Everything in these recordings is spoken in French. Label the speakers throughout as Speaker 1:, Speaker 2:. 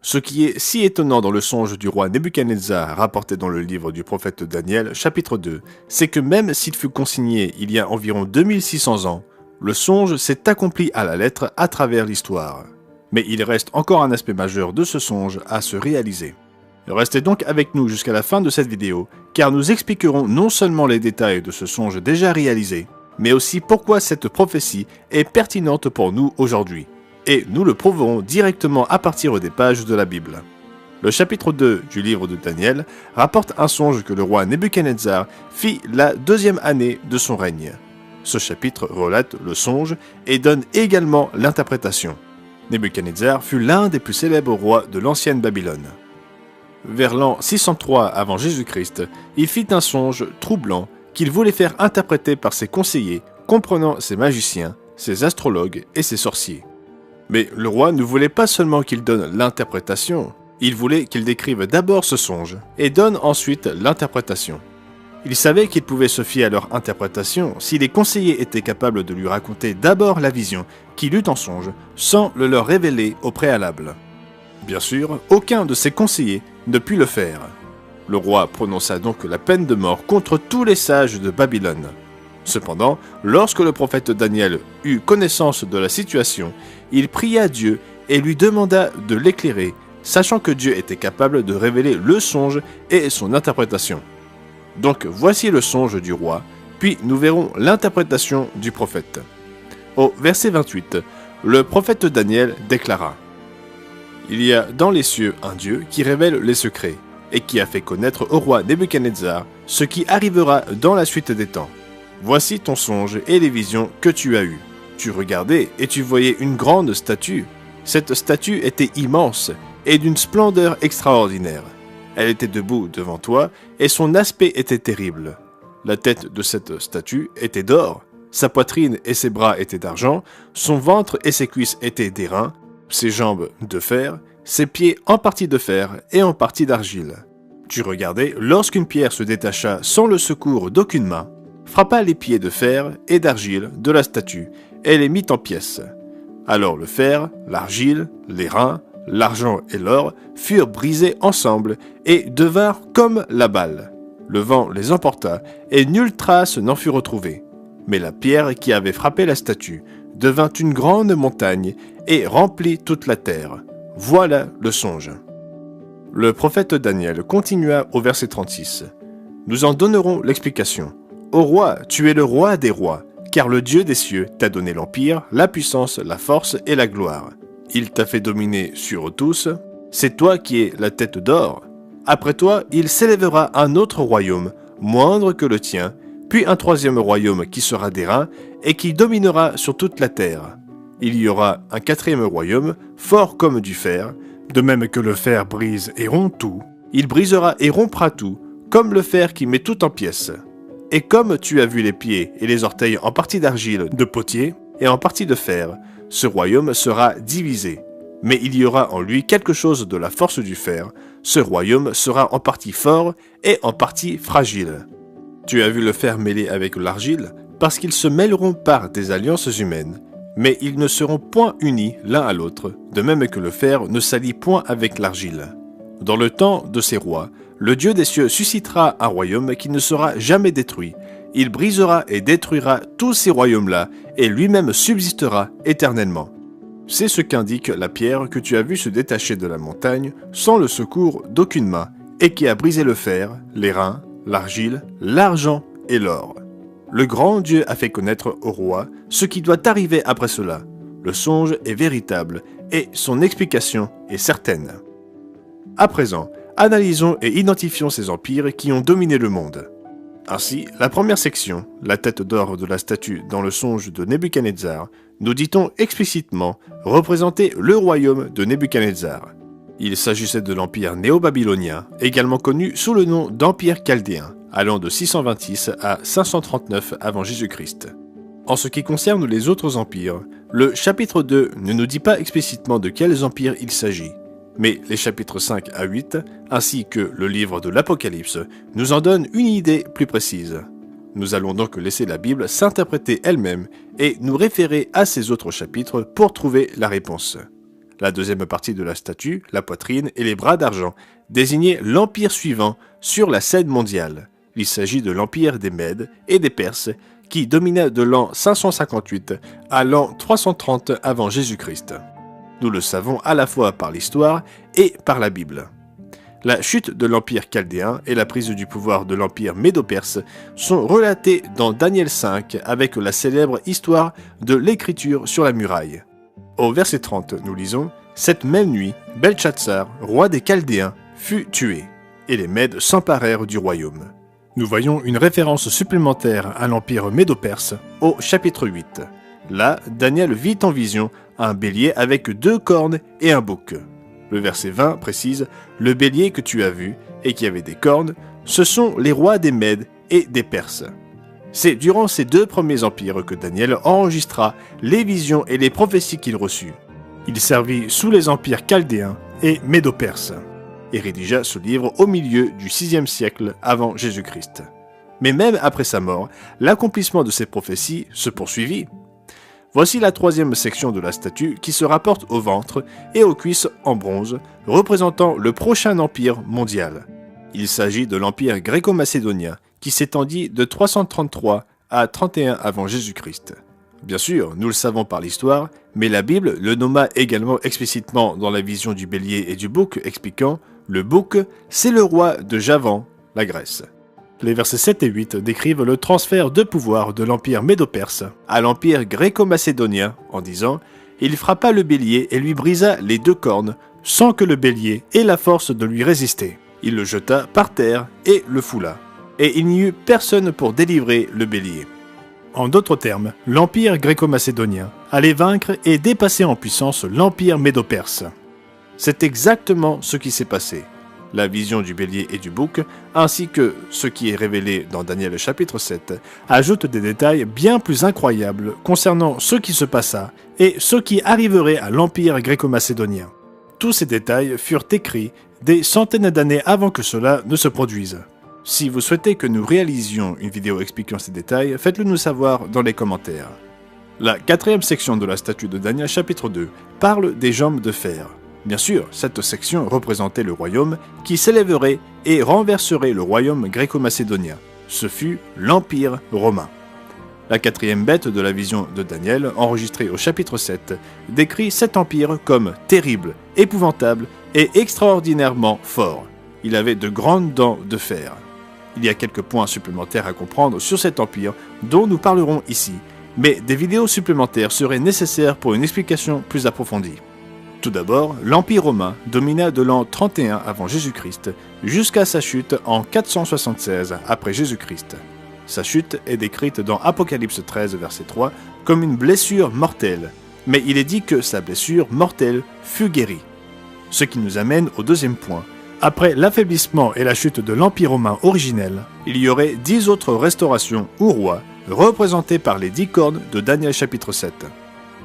Speaker 1: Ce qui est si étonnant dans le songe du roi Nebuchadnezzar rapporté dans le livre du prophète Daniel, chapitre 2, c'est que même s'il fut consigné il y a environ 2600 ans, le songe s'est accompli à la lettre à travers l'histoire. Mais il reste encore un aspect majeur de ce songe à se réaliser. Restez donc avec nous jusqu'à la fin de cette vidéo, car nous expliquerons non seulement les détails de ce songe déjà réalisé, mais aussi pourquoi cette prophétie est pertinente pour nous aujourd'hui. Et nous le prouverons directement à partir des pages de la Bible. Le chapitre 2 du livre de Daniel rapporte un songe que le roi Nebuchadnezzar fit la 2e année de son règne. Ce chapitre relate le songe et donne également l'interprétation. Nebuchadnezzar fut l'un des plus célèbres rois de l'ancienne Babylone. Vers l'an 603 avant Jésus-Christ, il fit un songe troublant qu'il voulait faire interpréter par ses conseillers, comprenant ses magiciens, ses astrologues et ses sorciers. Mais le roi ne voulait pas seulement qu'il donne l'interprétation, il voulait qu'il décrive d'abord ce songe et donne ensuite l'interprétation. Il savait qu'il pouvait se fier à leur interprétation si les conseillers étaient capables de lui raconter d'abord la vision qu'il eut en songe sans le leur révéler au préalable. Bien sûr, aucun de ses conseillers ne put le faire. Le roi prononça donc la peine de mort contre tous les sages de Babylone. Cependant, lorsque le prophète Daniel eut connaissance de la situation, il pria Dieu et lui demanda de l'éclairer, sachant que Dieu était capable de révéler le songe et son interprétation. Donc voici le songe du roi, puis nous verrons l'interprétation du prophète. Au verset 28, le prophète Daniel déclara : « Il y a dans les cieux un Dieu qui révèle les secrets, et qui a fait connaître au roi Nebuchadnezzar ce qui arrivera dans la suite des temps. Voici ton songe et les visions que tu as eues. Tu regardais et tu voyais une grande statue. Cette statue était immense et d'une splendeur extraordinaire. Elle était debout devant toi et son aspect était terrible. La tête de cette statue était d'or, sa poitrine et ses bras étaient d'argent, son ventre et ses cuisses étaient d'airain, ses jambes de fer, ses pieds en partie de fer et en partie d'argile. Tu regardais lorsqu'une pierre se détacha sans le secours d'aucune main, frappa les pieds de fer et d'argile de la statue et les mit en pièces. Alors le fer, l'argile, l'airain, l'argent et l'or furent brisés ensemble et devinrent comme la balle. Le vent les emporta et nulle trace n'en fut retrouvée. Mais la pierre qui avait frappé la statue devint une grande montagne et remplit toute la terre. Voilà le songe. Le prophète Daniel continua au verset 36. Nous en donnerons l'explication. Ô roi, tu es le roi des rois, car le Dieu des cieux t'a donné l'empire, la puissance, la force et la gloire. Il t'a fait dominer sur eux tous, c'est toi qui es la tête d'or. Après toi, il s'élèvera un autre royaume, moindre que le tien, puis un 3e royaume qui sera d'airain et qui dominera sur toute la terre. Il y aura un 4e royaume, fort comme du fer, de même que le fer brise et rompt tout, il brisera et rompra tout, comme le fer qui met tout en pièces. Et comme tu as vu les pieds et les orteils en partie d'argile de potier et en partie de fer, ce royaume sera divisé. Mais il y aura en lui quelque chose de la force du fer, ce royaume sera en partie fort et en partie fragile. Tu as vu le fer mêlé avec l'argile, parce qu'ils se mêleront par des alliances humaines, mais ils ne seront point unis l'un à l'autre, de même que le fer ne s'allie point avec l'argile. Dans le temps de ces rois, le Dieu des cieux suscitera un royaume qui ne sera jamais détruit. Il brisera et détruira tous ces royaumes-là, et lui-même subsistera éternellement. C'est ce qu'indique la pierre que tu as vue se détacher de la montagne, sans le secours d'aucune main, et qui a brisé le fer, l'airain, l'argile, l'argent et l'or. Le grand Dieu a fait connaître au roi ce qui doit arriver après cela. Le songe est véritable, et son explication est certaine. À présent, analysons et identifions ces empires qui ont dominé le monde. Ainsi, la première section, la tête d'or de la statue dans le songe de Nebuchadnezzar, nous dit-on explicitement représenter le royaume de Nebuchadnezzar. Il s'agissait de l'empire néo-babylonien, également connu sous le nom d'empire chaldéen, allant de 626 à 539 avant Jésus-Christ. En ce qui concerne les autres empires, le chapitre 2 ne nous dit pas explicitement de quels empires il s'agit. Mais les chapitres 5 à 8, ainsi que le livre de l'Apocalypse, nous en donnent une idée plus précise. Nous allons donc laisser la Bible s'interpréter elle-même et nous référer à ces autres chapitres pour trouver la réponse. La deuxième partie de la statue, la poitrine et les bras d'argent, désignaient l'empire suivant sur la scène mondiale. Il s'agit de l'empire des Mèdes et des Perses, qui domina de l'an 558 à l'an 330 avant Jésus-Christ. Nous le savons à la fois par l'histoire et par la Bible. La chute de l'empire chaldéen et la prise du pouvoir de l'empire médo-perse sont relatées dans Daniel 5 avec la célèbre histoire de l'écriture sur la muraille. Au verset 30, nous lisons « Cette même nuit, Belchatsar, roi des Chaldéens, fut tué, et les Mèdes s'emparèrent du royaume. » Nous voyons une référence supplémentaire à l'empire médo-perse au chapitre 8. Là, Daniel vit en vision un bélier avec 2 cornes et un bouc. Le verset 20 précise « Le bélier que tu as vu et qui avait des cornes, ce sont les rois des Mèdes et des Perses. » C'est durant ces 2 premiers empires que Daniel enregistra les visions et les prophéties qu'il reçut. Il servit sous les empires chaldéens et médo-perses et rédigea ce livre au milieu du 6e siècle avant Jésus-Christ. Mais même après sa mort, l'accomplissement de ces prophéties se poursuivit. Voici la 3e section de la statue qui se rapporte au ventre et aux cuisses en bronze, représentant le prochain empire mondial. Il s'agit de l'empire gréco-macédonien qui s'étendit de 333 à 31 avant Jésus-Christ. Bien sûr, nous le savons par l'histoire, mais la Bible le nomma également explicitement dans la vision du bélier et du bouc, expliquant « Le bouc, c'est le roi de Javan, la Grèce ». Les versets 7 et 8 décrivent le transfert de pouvoir de l'empire médo-perse à l'empire gréco-macédonien en disant « Il frappa le bélier et lui brisa les 2 cornes, sans que le bélier ait la force de lui résister. Il le jeta par terre et le foula. Et il n'y eut personne pour délivrer le bélier. » En d'autres termes, l'empire gréco-macédonien allait vaincre et dépasser en puissance l'empire médo-perse. C'est exactement ce qui s'est passé. La vision du bélier et du bouc, ainsi que ce qui est révélé dans Daniel chapitre 7, ajoute des détails bien plus incroyables concernant ce qui se passa et ce qui arriverait à l'empire gréco-macédonien. Tous ces détails furent écrits des centaines d'années avant que cela ne se produise. Si vous souhaitez que nous réalisions une vidéo expliquant ces détails, faites-le nous savoir dans les commentaires. La 4e section de la statue de Daniel chapitre 2 parle des jambes de fer. Bien sûr, cette section représentait le royaume qui s'élèverait et renverserait le royaume gréco-macédonien. Ce fut l'Empire romain. La 4e bête de la vision de Daniel, enregistrée au chapitre 7, décrit cet empire comme terrible, épouvantable et extraordinairement fort. Il avait de grandes dents de fer. Il y a quelques points supplémentaires à comprendre sur cet empire dont nous parlerons ici, mais des vidéos supplémentaires seraient nécessaires pour une explication plus approfondie. Tout d'abord, l'Empire romain domina de l'an 31 avant Jésus-Christ jusqu'à sa chute en 476 après Jésus-Christ. Sa chute est décrite dans Apocalypse 13, verset 3, comme une blessure mortelle, mais il est dit que sa blessure mortelle fut guérie. Ce qui nous amène au 2e point. Après l'affaiblissement et la chute de l'Empire romain originel, il y aurait 10 autres restaurations ou rois, représentés par les 10 cornes de Daniel chapitre 7.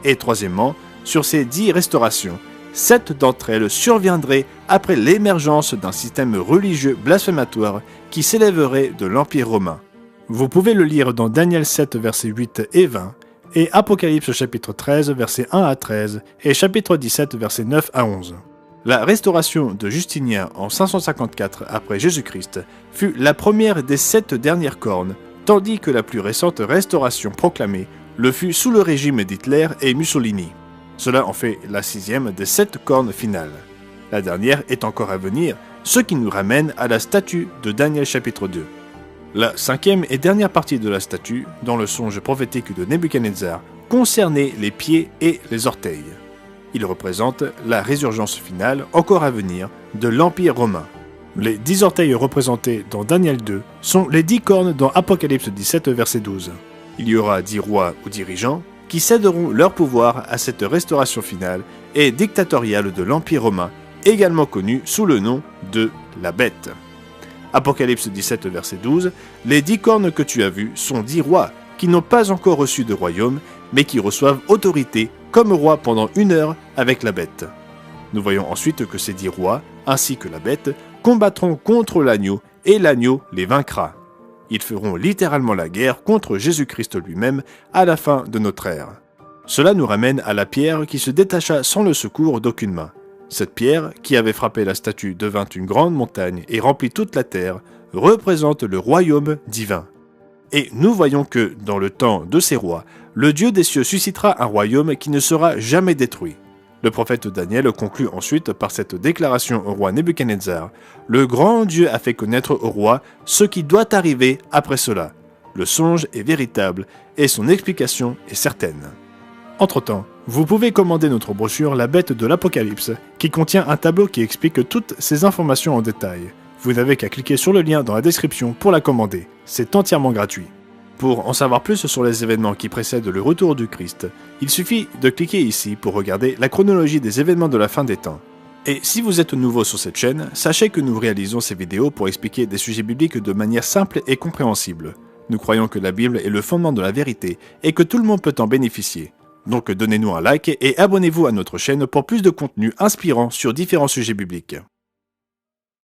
Speaker 1: Et troisièmement, sur ces 10 restaurations, 7 d'entre elles surviendraient après l'émergence d'un système religieux blasphématoire qui s'élèverait de l'Empire romain. Vous pouvez le lire dans Daniel 7, versets 8 et 20, et Apocalypse chapitre 13, versets 1 à 13, et chapitre 17, versets 9 à 11. La restauration de Justinien en 554 après Jésus-Christ fut la première des 7 dernières cornes, tandis que la plus récente restauration proclamée le fut sous le régime d'Hitler et Mussolini. Cela en fait la 6e des 7 cornes finales. La dernière est encore à venir, ce qui nous ramène à la statue de Daniel chapitre 2. La 5e et dernière partie de la statue, dans le songe prophétique de Nebuchadnezzar, concernait les pieds et les orteils. Il représente la résurgence finale, encore à venir, de l'Empire romain. Les 10 orteils représentés dans Daniel 2 sont les 10 cornes dans Apocalypse 17, verset 12. Il y aura 10 rois ou dirigeants qui céderont leur pouvoir à cette restauration finale et dictatoriale de l'Empire romain, également connu sous le nom de la Bête. Apocalypse 17, verset 12, « Les 10 cornes que tu as vues sont 10 rois qui n'ont pas encore reçu de royaume, mais qui reçoivent autorité comme rois pendant 1 heure avec la Bête. » Nous voyons ensuite que ces 10 rois, ainsi que la Bête, combattront contre l'agneau et l'agneau les vaincra. Ils feront littéralement la guerre contre Jésus-Christ lui-même à la fin de notre ère. Cela nous ramène à la pierre qui se détacha sans le secours d'aucune main. Cette pierre, qui avait frappé la statue, devint une grande montagne et remplit toute la terre, représente le royaume divin. Et nous voyons que, dans le temps de ces rois, le Dieu des cieux suscitera un royaume qui ne sera jamais détruit. Le prophète Daniel conclut ensuite par cette déclaration au roi Nebuchadnezzar. Le grand Dieu a fait connaître au roi ce qui doit arriver après cela. Le songe est véritable et son explication est certaine. Entre-temps, vous pouvez commander notre brochure La Bête de l'Apocalypse, qui contient un tableau qui explique toutes ces informations en détail. Vous n'avez qu'à cliquer sur le lien dans la description pour la commander. C'est entièrement gratuit. Pour en savoir plus sur les événements qui précèdent le retour du Christ, il suffit de cliquer ici pour regarder la chronologie des événements de la fin des temps. Et si vous êtes nouveau sur cette chaîne, sachez que nous réalisons ces vidéos pour expliquer des sujets bibliques de manière simple et compréhensible. Nous croyons que la Bible est le fondement de la vérité et que tout le monde peut en bénéficier. Donc donnez-nous un like et abonnez-vous à notre chaîne pour plus de contenu inspirant sur différents sujets bibliques.